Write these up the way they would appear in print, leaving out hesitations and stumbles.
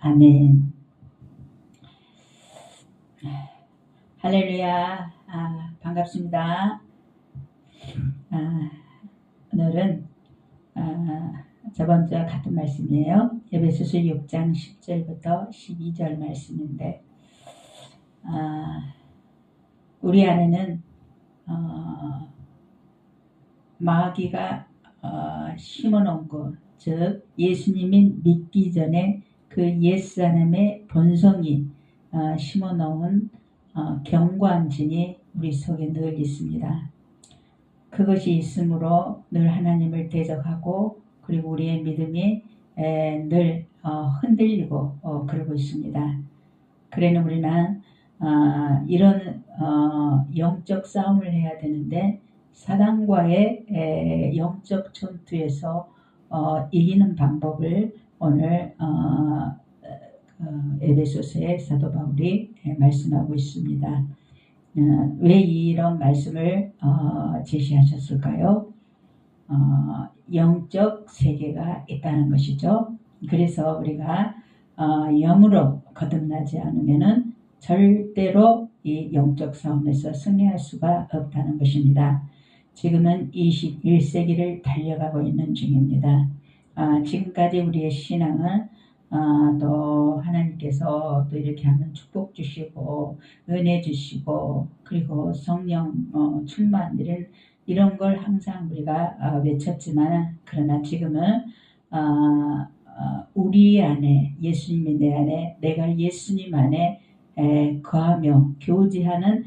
아멘. 할렐루야. 반갑습니다. 오늘은 저번주와 같은 말씀이에요. 에베소서 6장 10절부터 12절 말씀인데, 우리 안에는 마귀가 심어놓은 것, 즉 예수님이 믿기 전에 그 옛사람의 본성이 심어놓은 경관진이 우리 속에 늘 있습니다. 그것이 있으므로 늘 하나님을 대적하고, 그리고 우리의 믿음이 늘 흔들리고 그러고 있습니다. 그래는 우리는 이런 영적 싸움을 해야 되는데, 사단과의 영적 전투에서 이기는 방법을 오늘 에베소서의 사도 바울이 말씀하고 있습니다. 왜 이런 말씀을 제시하셨을까요? 영적 세계가 있다는 것이죠. 그래서 우리가 영으로 거듭나지 않으면은 절대로 이 영적 싸움에서 승리할 수가 없다는 것입니다. 지금은 21세기를 달려가고 있는 중입니다. 지금까지 우리의 신앙은 또 하나님께서 또 이렇게 하면 축복 주시고 은혜 주시고, 그리고 성령 충만 이런 걸 항상 우리가 외쳤지만, 그러나 지금은 우리 안에, 예수님이 내 안에, 내가 예수님 안에 거하며 교제하는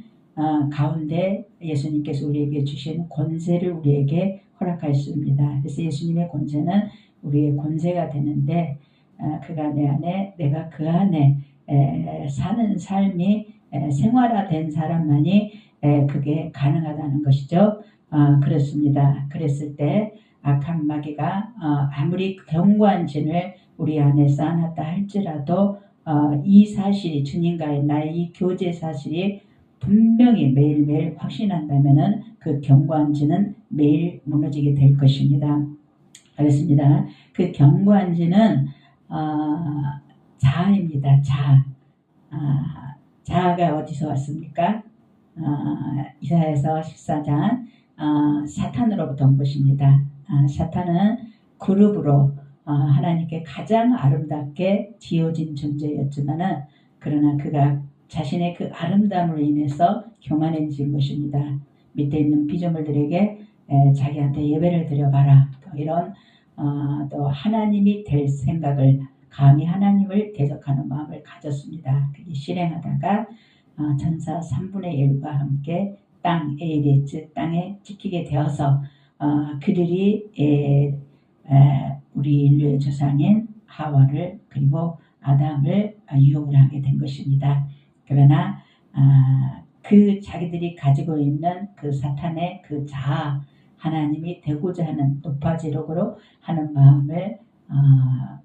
가운데 예수님께서 우리에게 주신 권세를 우리에게 허락하였습니다. 그래서 예수님의 권세는 우리의 권세가 되는데, 그가 내 안에, 내가 그 안에 사는 삶이 생활화된 사람만이 그게 가능하다는 것이죠. 그렇습니다. 그랬을 때 악한 마귀가 아무리 경관진을 우리 안에 쌓아놨다 할지라도 이 사실이, 주님과의 나의 이 교제 사실이 분명히 매일매일 확신한다면은 그 경관진은 매일 무너지게 될 것입니다. 그렇습니다. 그 경관진은 자아입니다. 자아가 어디서 왔습니까? 이사야서 14장 사탄으로부터 온 것입니다. 사탄은 그룹으로 하나님께 가장 아름답게 지어진 존재였지만은, 그러나 그가 자신의 그 아름다움으로 인해서 교만해진 것입니다. 밑에 있는 피조물들에게 자기한테 예배를 드려봐라, 이런 또 하나님이 될 생각을, 감히 하나님을 대적하는 마음을 가졌습니다. 그게 실행하다가 전사 3분의 1과 함께 땅 에이레츠 땅에 찍히게 되어서 그들이 우리 인류의 조상인 하와를, 그리고 아담을 유혹을 하게 된 것입니다. 그러나 그 자기들이 가지고 있는 그 사탄의 그 자아, 하나님이 되고자 하는 높아지려고 하는 마음을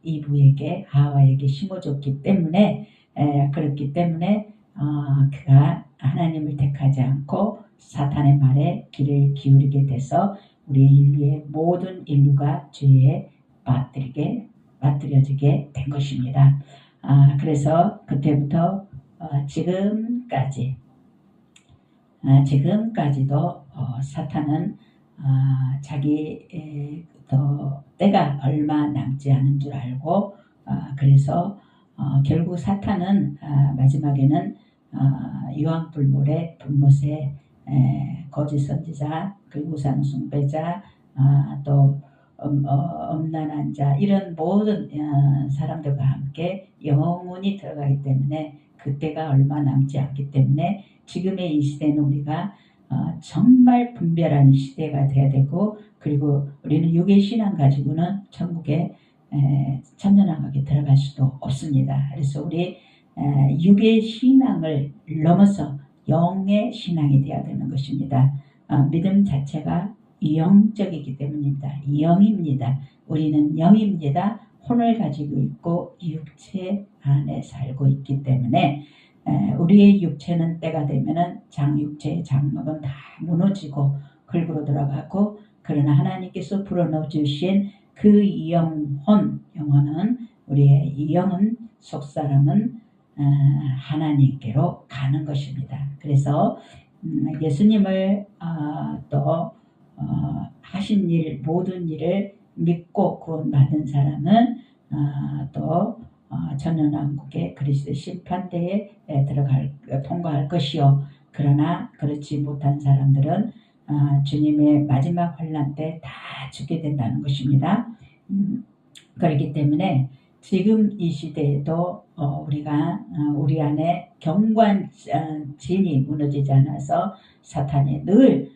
이브에게, 하와에게 심어줬기 때문에, 그렇기 때문에 그가 하나님을 택하지 않고 사탄의 말에 귀를 기울이게 돼서 우리 인류의 모든 인류가 죄에 빠뜨려지게 된 것입니다. 그래서 그때부터 지금까지도 사탄은 자기 때가 얼마 남지 않은 줄 알고, 그래서 결국 사탄은 마지막에는 유황불못에, 불못에 거짓 선지자, 그리고 우상 숭배자, 또 음란한 자, 이런 모든 사람들과 함께 영원히 들어가기 때문에, 그때가 얼마 남지 않기 때문에 지금의 이 시대는 우리가 정말 분별하는 시대가 돼야 되고, 그리고 우리는 육의 신앙 가지고는 천국에 천년왕국에 들어갈 수도 없습니다. 그래서 우리 육의 신앙을 넘어서 영의 신앙이 돼야 되는 것입니다. 믿음 자체가 영적이기 때문입니다. 영입니다. 우리는 영입니다. 혼을 가지고 있고 육체 안에 살고 있기 때문에 우리의 육체는 때가 되면은 장육체의 장막은 다 무너지고 흙으로 들어가고, 그러나 하나님께서 불어넣어 주신 그 영혼은, 우리의 이 영은 속사람은 하나님께로 가는 것입니다. 그래서 예수님을 또 하신 일 모든 일을 믿고 구원받은 사람은 또 천년왕국의 그리스도의 심판대에 통과할 것이요. 그러나 그렇지 못한 사람들은 주님의 마지막 환난 때 다 죽게 된다는 것입니다. 그렇기 때문에 지금 이 시대에도 우리가 우리 안에 경관진이 무너지지 않아서 사탄이 늘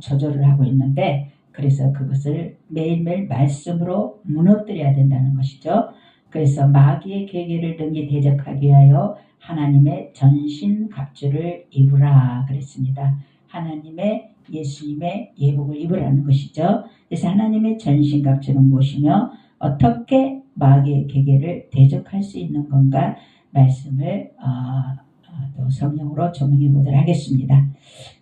조절을 하고 있는데, 그래서 그것을 매일매일 말씀으로 무너뜨려야 된다는 것이죠. 그래서 마귀의 계계를 능히 대적하기 위하여 하나님의 전신갑주를 입으라 그랬습니다. 하나님의 예수님의 예복을 입으라는 것이죠. 그래서 하나님의 전신갑주는 무엇이며 어떻게 마귀의 계계를 대적할 수 있는 건가 말씀을 또 성령으로 조명해 보도록 하겠습니다.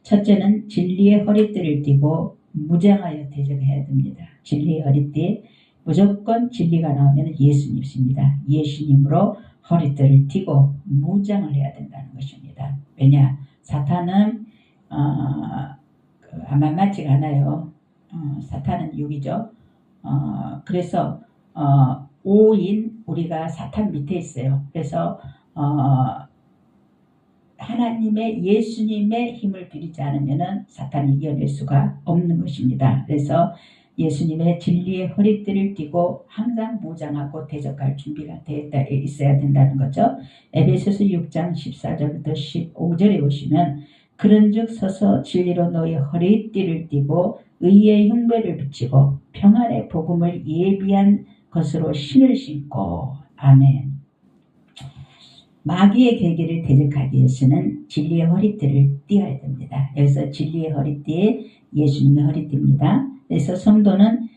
첫째는 진리의 허리띠를 띠고 무장하여 대적해야 됩니다. 진리의 허리띠, 무조건 진리가 나오면 예수님입니다. 예수님으로 허리띠를 띠고 무장을 해야 된다는 것입니다. 왜냐? 사탄은 만만치가 않아요. 사탄은 육이죠. 그래서 5인 우리가 사탄 밑에 있어요. 그래서 하나님의 예수님의 힘을 빌리지 않으면 사탄이 이겨낼 수가 없는 것입니다. 그래서 예수님의 진리의 허리띠를 띠고 항상 무장하고 대적할 준비가 되어 있어야 된다는 거죠. 에베소서 6장 14절부터 15절에 보시면 그런즉 서서 진리로 너희 허리띠를 띠고 의의 흉배를 붙이고 평안의 복음을 예비한 것으로 신을 신고. 아멘. 마귀의 계계를 대적하기 위해서는 진리의 허리띠를 띠어야 됩니다. 여기서 진리의 허리띠, 예수님의 허리띠입니다. 그래서 성도는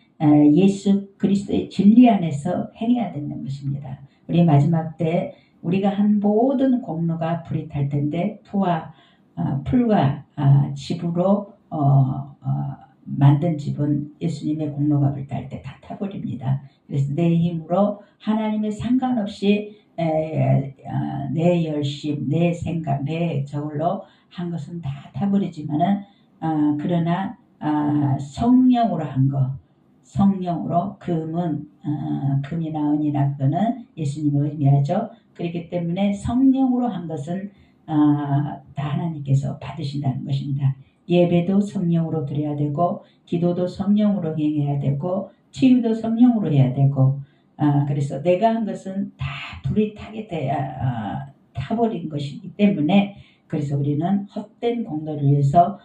예수 그리스도의 진리 안에서 행해야 되는 것입니다. 우리 마지막 때 우리가 한 모든 공로가 불이 탈 텐데 풀과 집으로 만든 집은 예수님의 공로가 불탈 때 다 타버립니다. 그래서 내 힘으로 하나님의 상관없이 내 열심, 내 생각, 내 저울로 한 것은 다 타버리지만은 그러나 성령으로 한 거, 성령으로 금이나 은이나 그거는 예수님을 의미하죠. 그렇기 때문에 성령으로 한 것은 다 하나님께서 받으신다는 것입니다. 예배도 성령으로 드려야 되고, 기도도 성령으로 행해야 되고, 치유도 성령으로 해야 되고, 그래서 내가 한 것은 다 불이 타게 돼야 타버린 것이기 때문에, 그래서 우리는 헛된 공로를 위해서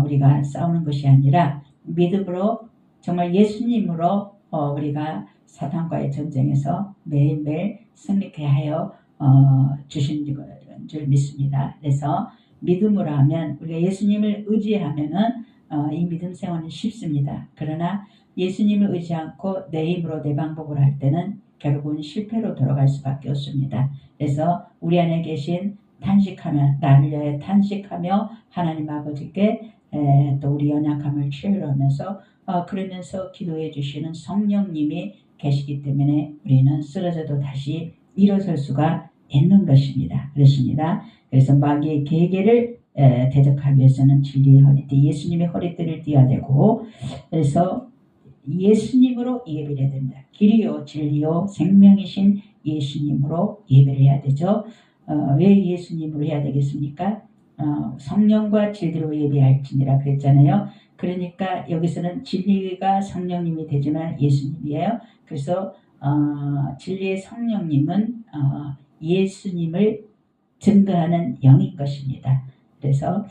우리가 싸우는 것이 아니라 믿음으로 정말 예수님으로 우리가 사탄과의 전쟁에서 매일매일 승리케 하여 주신 줄 믿습니다. 그래서 믿음으로 하면, 우리가 예수님을 의지하면은 이 믿음 생활은 쉽습니다. 그러나 예수님을 의지 않고 내 힘으로 내 방법으로 할 때는 결국은 실패로 돌아갈 수밖에 없습니다. 그래서 우리 안에 계신 나를 위하여 탄식하며 하나님 아버지께 또 우리 연약함을 치유하면서 그러면서 기도해 주시는 성령님이 계시기 때문에 우리는 쓰러져도 다시 일어설 수가 있는 것입니다. 그렇습니다. 그래서 마귀의 계계를 대적하기 위해서는 진리의 허리띠, 예수님의 허리띠를 띠어야 되고, 그래서 예수님으로 예배를 해야 됩니다. 길이요 진리요 생명이신 예수님으로 예배를 해야 되죠. 왜 예수님으로 해야 되겠습니까? 성령과 진리로 예배할지니라 그랬잖아요. 그러니까 여기서는 진리가 성령님이 되지만 예수님이에요. 그래서 진리의 성령님은 예수님을 증거하는 영인 것입니다. 그래서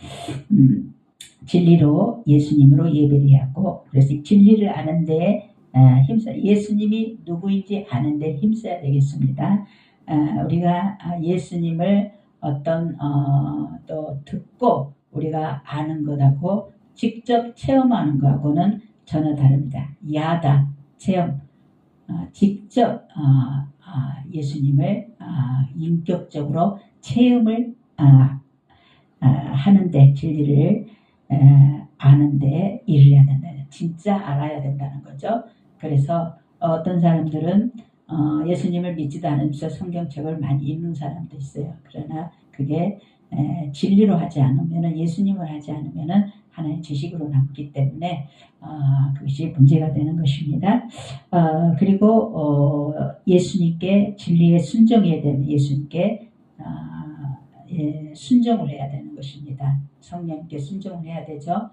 진리로 예수님으로 예배를 하고, 그래서 진리를 아는 데에 예수님이 누구인지 아는 데 힘써야 되겠습니다. 우리가 예수님을 또 듣고 우리가 아는 것하고 직접 체험하는 것하고는 전혀 다릅니다. 야다 체험, 직접 예수님을 인격적으로 체험을 하는데, 진리를 아는데 일을 해야 된다. 진짜 알아야 된다는 거죠. 그래서 어떤 사람들은 예수님을 믿지도 않으면서 성경책을 많이 읽는 사람도 있어요. 그러나 그게 진리로 하지 않으면은, 예수님을 하지 않으면은 하나의 지식으로 남기 때문에 그것이 문제가 되는 것입니다. 그리고 예수님께 진리에 순종해야 되면 예수님께 순종을 해야 되는 것입니다. 성령께 순종을 해야 되죠.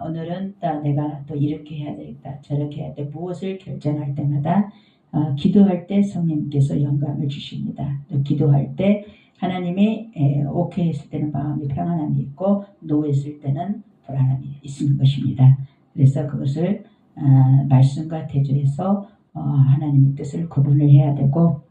오늘은 내가 또 이렇게 해야 되겠다, 저렇게 해야 돼. 무엇을 결정할 때마다 기도할 때 성령님께서 영감을 주십니다. 또 기도할 때 하나님이 오케이 했을 때는 마음이 평안함이 있고, 노 했을 때는 불안함이 있는 것입니다. 그래서 그것을 말씀과 대조해서 하나님의 뜻을 구분을 해야 되고,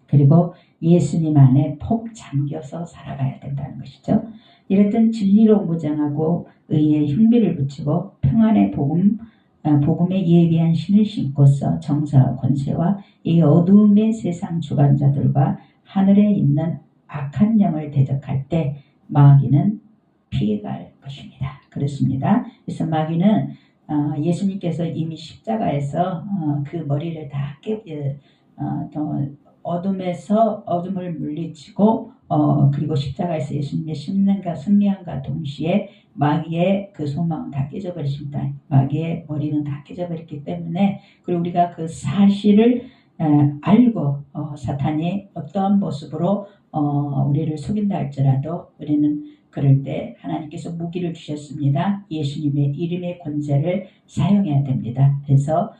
그리고 예수님 안에 폭 잠겨서 살아가야 된다는 것이죠. 이랬던 진리로 무장하고 의에 흉비를 붙이고 평안의 복음에 예비한 신을 신고서 정사와 권세와 이 어두움의 세상 주관자들과 하늘에 있는 악한 영을 대적할 때 마귀는 피해갈 것입니다. 그렇습니다. 그래서 마귀는 예수님께서 이미 십자가에서 그 머리를 다 어둠을 물리치고 그리고 십자가에서 예수님의 십년과 승리함과 동시에 마귀의 그 소망은 다 깨져버리십니다. 마귀의 머리는 다 깨져버렸기 때문에, 그리고 우리가 그 사실을 알고 사탄이 어떠한 모습으로 우리를 속인다 할지라도 우리는 그럴 때 하나님께서 무기를 주셨습니다. 예수님의 이름의 권세를 사용해야 됩니다. 그래서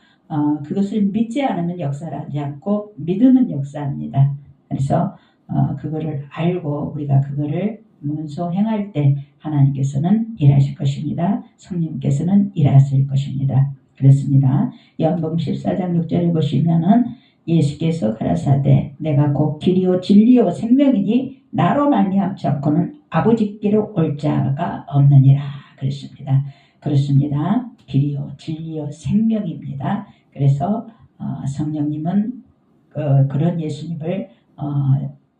그것을 믿지 않으면 역사하지 않고 믿으면 역사합니다. 그래서 그거를 알고 우리가 그거를 문서 행할 때 하나님께서는 일하실 것입니다. 성령께서는 일하실 것입니다. 그렇습니다. 요한복음 14장 6절에 보시면은 예수께서 가라사대 내가 곧 길이요 진리요 생명이니 나로 말미암지 않고는 아버지께로 올 자가 없느니라 그랬습니다. 그렇습니다. 길이요 진리요 생명입니다. 그래서 성령님은 그런 예수님을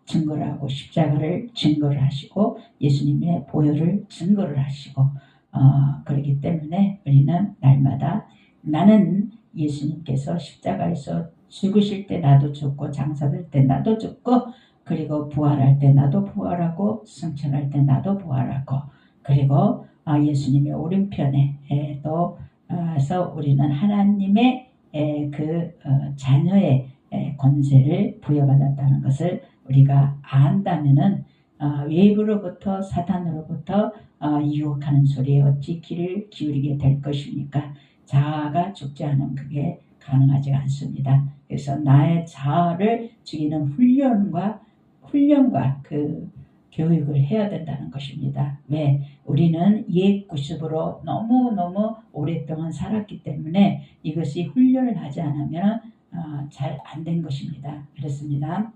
증거를 하고 십자가를 증거를 하시고 예수님의 보혈을 증거를 하시고 그렇기 때문에 우리는 날마다 나는 예수님께서 십자가에서 죽으실 때 나도 죽고 장사될 때 나도 죽고 그리고 부활할 때 나도 부활하고 승천할 때 나도 부활하고 그리고 예수님의 오른편에 또서 우리는 하나님의 자녀의 권세를 부여받았다는 것을 우리가 안다면은 외부로부터 사탄으로부터 유혹하는 소리에 어찌 귀를 기울이게 될 것입니까? 자아가 죽지 않으면 그게 가능하지 않습니다. 그래서 나의 자아를 죽이는 훈련과 그 교육을 해야 된다는 것입니다. 왜? 우리는 옛 구습으로 너무너무 오랫동안 살았기 때문에 이것이 훈련을 하지 않으면 잘 안 된 것입니다. 그렇습니다.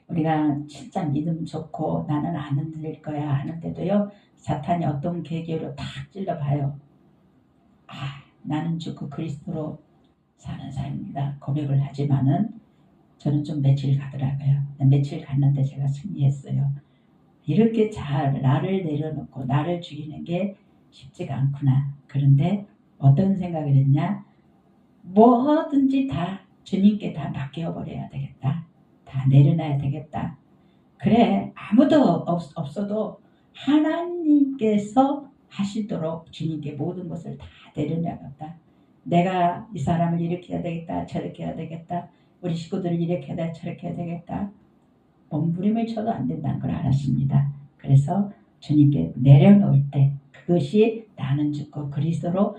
우리가 진짜 믿음 좋고 나는 안 흔들릴 거야 하는데도요, 사탄이 어떤 계기로 탁 찔러봐요. 나는 죽고 그리스도로 사는 사람입니다. 고백을 하지만은 저는 좀 며칠 가더라고요. 며칠 갔는데 제가 승리했어요. 이렇게 잘 나를 내려놓고 나를 죽이는 게 쉽지가 않구나. 그런데 어떤 생각을 했냐? 뭐든지 다 주님께 다 맡겨버려야 되겠다. 다 내려놔야 되겠다. 그래, 아무도 없어도 하나님께서 하시도록 주님께 모든 것을 다 내려놔야겠다. 내가 이 사람을 이렇게 해야 되겠다. 저렇게 해야 되겠다. 우리 식구들을 이렇게 해야 저렇게 해야 되겠다. 몸부림을 쳐도 안 된다는 걸 알았습니다. 그래서 주님께 내려놓을 때 그것이 나는 죽고 그리스도로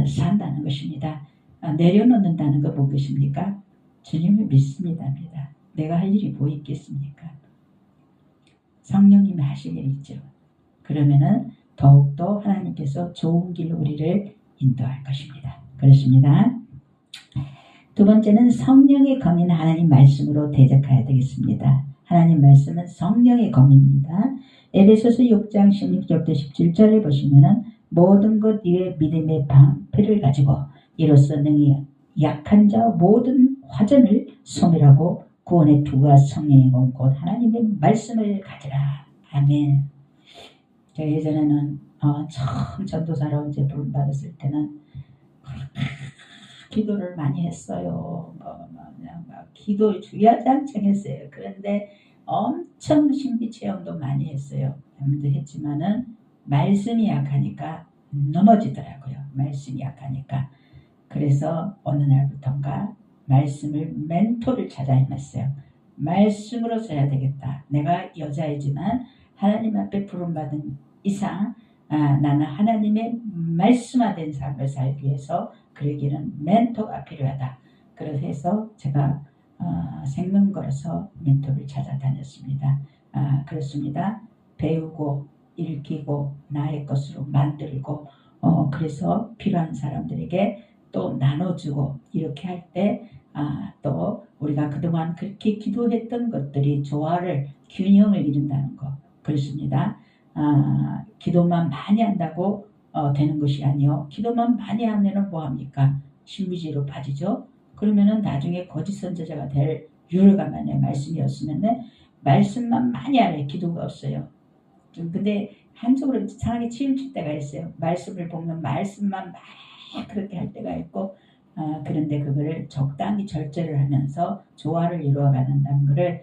산다는 것입니다. 내려놓는다는 건 무엇입니까? 주님을 믿습니다입니다. 내가 할 일이 뭐 있겠습니까? 성령님이 하실 일이 있죠. 그러면은 더욱더 하나님께서 좋은 길로 우리를 인도할 것입니다. 그렇습니다. 두 번째는 성령의 검인 하나님 말씀으로 대적해야 되겠습니다. 하나님 말씀은 성령의 검입니다. 에베소서 6장 16절부터 17절에 보시면은 모든 것 위에 믿음의 방패를 가지고 이로써 능히 약한 자 모든 화전을 소멸하고 구원의 투구와 성령의 검 곧 하나님의 말씀을 가지라. 아멘. 제가 예전에는 처음 전도사로 이제 부름 받았을 때는 기도를 많이 했어요. 그냥 막 기도 주야장창 했어요. 그런데 엄청 신비 체험도 많이 했어요. 했지만은 말씀이 약하니까 넘어지더라고요. 말씀이 약하니까. 그래서 어느 날부턴가 말씀을 멘토를 찾아 헤맸어요. 말씀으로 써야 되겠다. 내가 여자이지만 하나님 앞에 부름받은 이상 나는 하나님의 말씀화된 삶을 살기 위해서 그에게는 멘토가 필요하다. 그래서 제가 생명 걸어서 멘토를 찾아다녔습니다. 그렇습니다. 배우고 읽히고 나의 것으로 만들고 그래서 필요한 사람들에게 또 나눠주고 이렇게 할 때 또 우리가 그동안 그렇게 기도했던 것들이 조화를 균형을 이룬다는 거 그렇습니다. 기도만 많이 한다고 되는 것이 아니요. 기도만 많이 하면은 뭐합니까? 신비주의로 빠지죠. 그러면은 나중에 거짓 선지자가 될 유료가 만약 말씀이 없으면 말씀만 많이 하래 기도가 없어요. 근데 한쪽으로 이상하게 치우칠 때가 있어요. 말씀을 보면 말씀만 막 그렇게 할 때가 있고 그런데 그거를 적당히 절제를 하면서 조화를 이루어가는다는 것을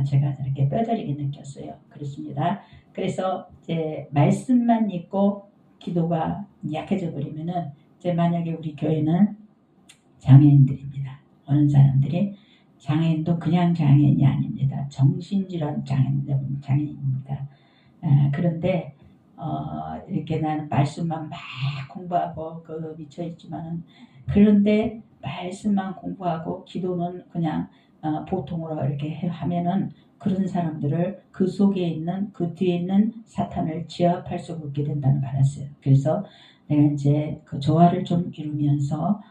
제가 저렇게 뼈저리게 느꼈어요. 그렇습니다. 그래서 이제 말씀만 있고 기도가 약해져 버리면은 이제 만약에 우리 교회는 장애인들입니다. 어느 사람들이 장애인도 그냥 장애인이 아닙니다. 정신질환 장애인입니다. 그런데 이렇게 나는 말씀만 막 공부하고 미쳐있지만은 그런데 말씀만 공부하고 기도는 그냥 보통으로 이렇게 하면은 그런 사람들을 그 속에 있는 그 뒤에 있는 사탄을 제압할 수 없게 된다는 걸 알았어요. 그래서 내가 이제 그 조화를 좀 이루면서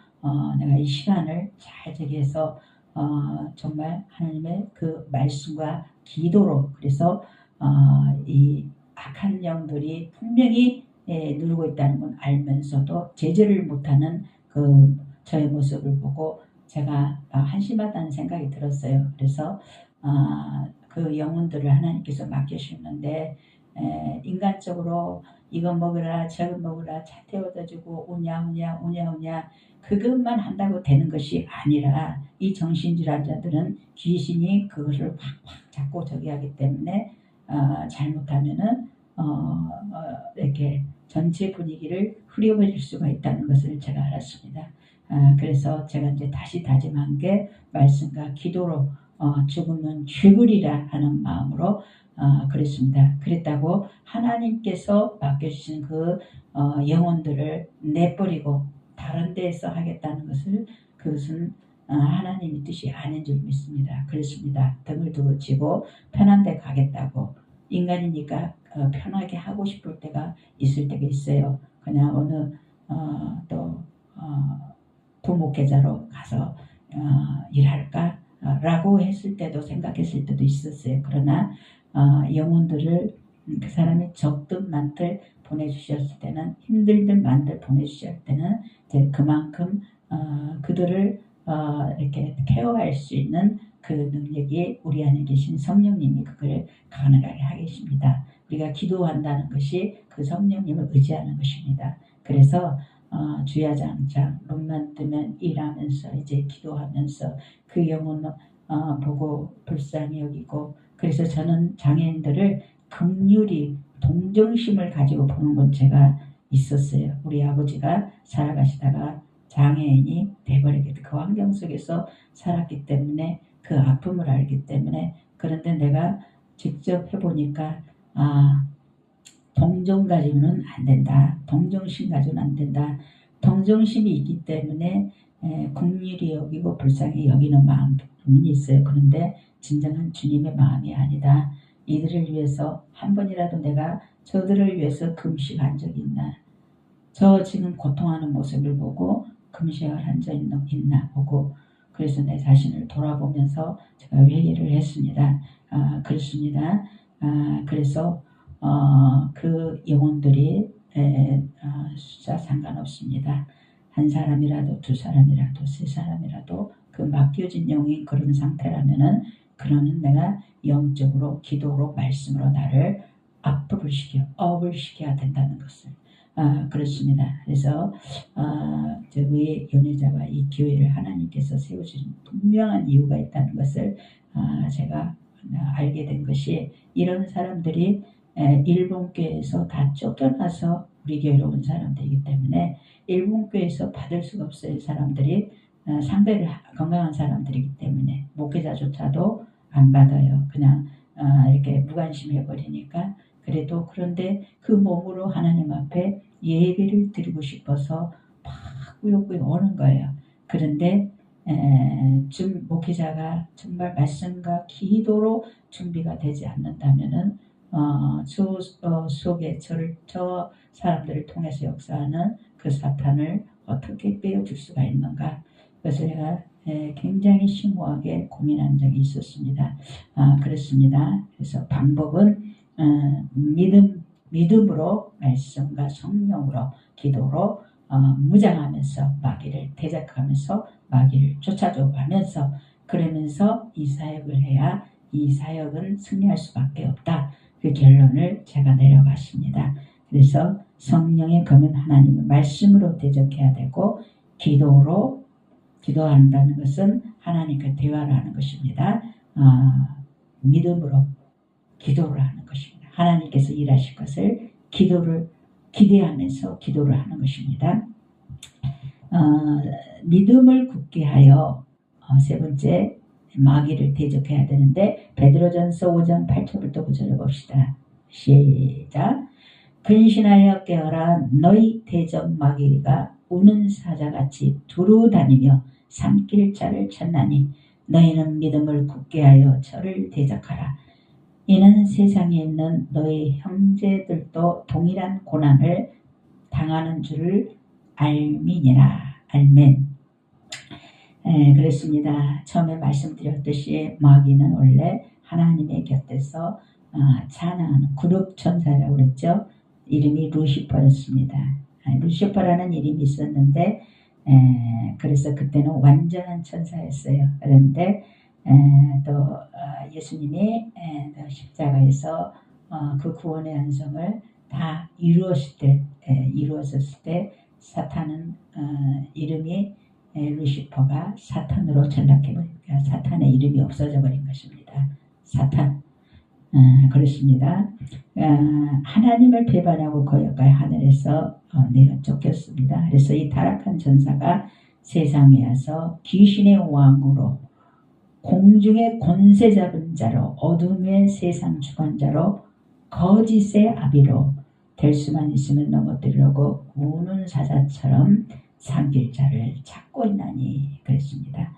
내가 이 시간을 잘 저기해서 정말 하나님의 그 말씀과 기도로 그래서 이 악한 영들이 분명히 누르고 있다는 건 알면서도 제재를 못하는 그 저의 모습을 보고 제가 한심하다는 생각이 들었어요. 그래서 그 영혼들을 하나님께서 맡겨주셨는데 인간적으로 이거 먹으라 저거 먹으라 차 태워다 주고 오냐 그것만 한다고 되는 것이 아니라 이 정신질환자들은 귀신이 그것을 확 잡고 저기 하기 때문에 잘못하면은 이렇게 전체 분위기를 흐려버릴 수가 있다는 것을 제가 알았습니다. 그래서 제가 이제 다시 다짐한 게 말씀과 기도로 죽으면 죽으리라 하는 마음으로 그랬습니다. 그랬다고 하나님께서 맡겨주신 그 영혼들을 내버리고 다른 데에서 하겠다는 것을 그것은 하나님의 뜻이 아닌 줄 믿습니다. 그렇습니다. 등을 두고 지고 편한 데 가겠다고 인간이니까 편하게 하고 싶을 때가 있을 때가 있어요. 그냥 어느 부목회자로 가서 일할까 라고 했을 때도 생각했을 때도 있었어요. 그러나 영혼들을 그 사람이 적든 많든 보내주셨을 때는 힘들든 많든 보내주셨을 때는 이제 그만큼 그들을 이렇게 케어할 수 있는 그 능력이 우리 안에 계신 성령님이 그걸 가능하게 하게 계십니다. 우리가 기도한다는 것이 그 성령님을 의지하는 것입니다. 그래서 주야장창 눈만 뜨면 일하면서 이제 기도하면서 그 영혼을 보고 불쌍히 여기고 그래서 저는 장애인들을 긍휼히 동정심을 가지고 보는 권체가 있었어요. 우리 아버지가 살아가시다가 장애인이 돼버리게 그 환경 속에서 살았기 때문에 그 아픔을 알기 때문에 그런데 내가 직접 해보니까 동정 가지고는 안 된다. 동정심 가지고는 안 된다. 동정심이 있기 때문에 긍휼히 여기고 불쌍히 여기는 마음이 있어요. 그런데 진정한 주님의 마음이 아니다. 이들을 위해서 한 번이라도 내가 저들을 위해서 금식한 적이 있나? 저 지금 고통하는 모습을 보고 금식을 한 적 있나 보고 그래서 내 자신을 돌아보면서 제가 회개를 했습니다. 그렇습니다. 그래서 그 영혼들이 숫자 상관없습니다. 한 사람이라도 두 사람이라도 세 사람이라도 그 맡겨진 영이 그런 상태라면은 그러는 내가 영적으로 기도로 말씀으로 나를 업을 시켜야 된다는 것을 그렇습니다. 그래서 저희 연애자와 이 교회를 하나님께서 세우신 분명한 이유가 있다는 것을 제가 알게 된 것이, 이런 사람들이 일본 교회에서 다 쫓겨나서 우리 교회로 온 사람들이기 때문에 일본 교회에서 받을 수가 없어요. 사람들이 상대를 건강한 사람들이기 때문에 목회자조차도 안 받아요. 그냥 이렇게 무관심해 버리니까. 그래도 그런데 그 몸으로 하나님 앞에 예배를 드리고 싶어서 막 꾸역꾸역 오는 거예요. 그런데 목회자가 정말 말씀과 기도로 준비가 되지 않는다면은 속에 저 사람들을 통해서 역사하는 그 사탄을 어떻게 빼어줄 수가 있는가. 그래서 제가 굉장히 심오하게 고민한 적이 있었습니다. 그렇습니다. 그래서 방법은 믿음으로, 말씀과 성령으로, 기도로 무장하면서 마귀를 대적하면서 마귀를 쫓아줘가면서, 그러면서 이 사역을 해야 이 사역은 승리할 수밖에 없다. 그 결론을 제가 내려갔습니다. 그래서 성령의 검은 하나님의 말씀으로 대적해야 되고, 기도한다는 것은 하나님과 대화를 하는 것입니다. 믿음으로 기도를 하는 것입니다. 하나님께서 일하실 것을 기대하면서 기도를 하는 것입니다. 믿음을 굳게 하여, 세 번째, 마귀를 대적해야 되는데, 베드로전서 5장 8절부터 9절을 봅시다. 시작. 근신하여 깨어라. 너희 대적 마귀가 우는 사자같이 두루다니며 삼킬 자를 찾나니, 너희는 믿음을 굳게 하여 저를 대적하라. 이는 세상에 있는 너희 형제들도 동일한 고난을 당하는 줄을 알미니라. 알멘. 그렇습니다. 처음에 말씀드렸듯이 마귀는 원래 하나님의 곁에서 찬양하는 구룹천사라고 그랬죠. 이름이 루시퍼였습니다. 루시퍼라는 이름이 있었는데, 그래서 그때는 완전한 천사였어요. 그런데 또 예수님이 십자가에서 그 구원의 안성을 다 이루었을 때 사탄은 이름이 루시퍼가 사탄으로 전락해버리니까 사탄의 이름이 없어져 버린 것입니다. 사탄. 그렇습니다. 하나님을 배반하고 거역하여 하늘에서 내어 쫓겼습니다. 그래서 이 타락한 전사가 세상에 와서 귀신의 왕으로, 공중의 권세 잡은 자로, 어둠의 세상 주관자로, 거짓의 아비로 될 수만 있으면 넘어뜨리려고 우는 사자처럼 삼킬 자를 찾고 있나니. 그랬습니다.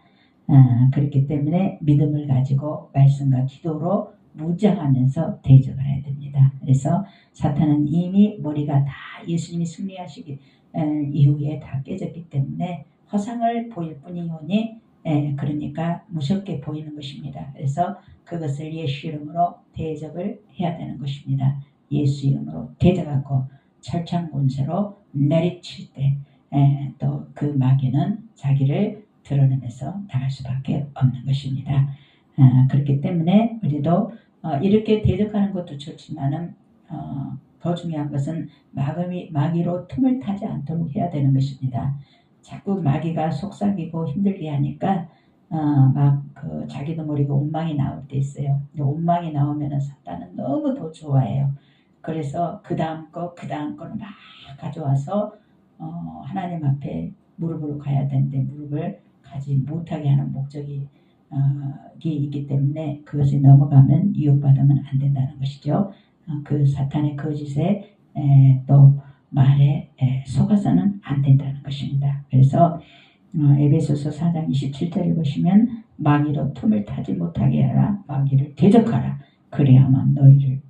그렇기 때문에 믿음을 가지고 말씀과 기도로 무장하면서 대적을 해야 됩니다. 그래서 사탄은 이미 머리가 다 예수님이 승리하시기 이후에 다 깨졌기 때문에 허상을 보일 뿐이오니, 그러니까 무섭게 보이는 것입니다. 그래서 그것을 예수 이름으로 대적을 해야 되는 것입니다. 예수 이름으로 대적하고 철창 권세로 내리칠 때 또 그 마귀는 자기를 드러내면서 나갈 수밖에 없는 것입니다. 그렇기 때문에 우리도 이렇게 대적하는 것도 좋지만은 더 중요한 것은 마귀로 틈을 타지 않도록 해야 되는 것입니다. 자꾸 마귀가 속삭이고 힘들게 하니까 자기도 모르게 온망이 나올 때 있어요. 온망이 나오면은 사탄은 너무 더 좋아해요. 그래서 그 다음 거를 막 가져와서 하나님 앞에 무릎으로 가야 되는데 무릎을 가지 못하게 하는 목적이 있기 때문에 그것이 넘어가면 유혹받으면 안 된다는 것이죠. 그 사탄의 거짓에 또 말에 속아서는 안 된다는 것입니다. 그래서 에베소서 4장 27절을 보시면 마귀로 틈을 타지 못하게 하라. 마귀를 대적하라. 그래야만 너희를 피하라.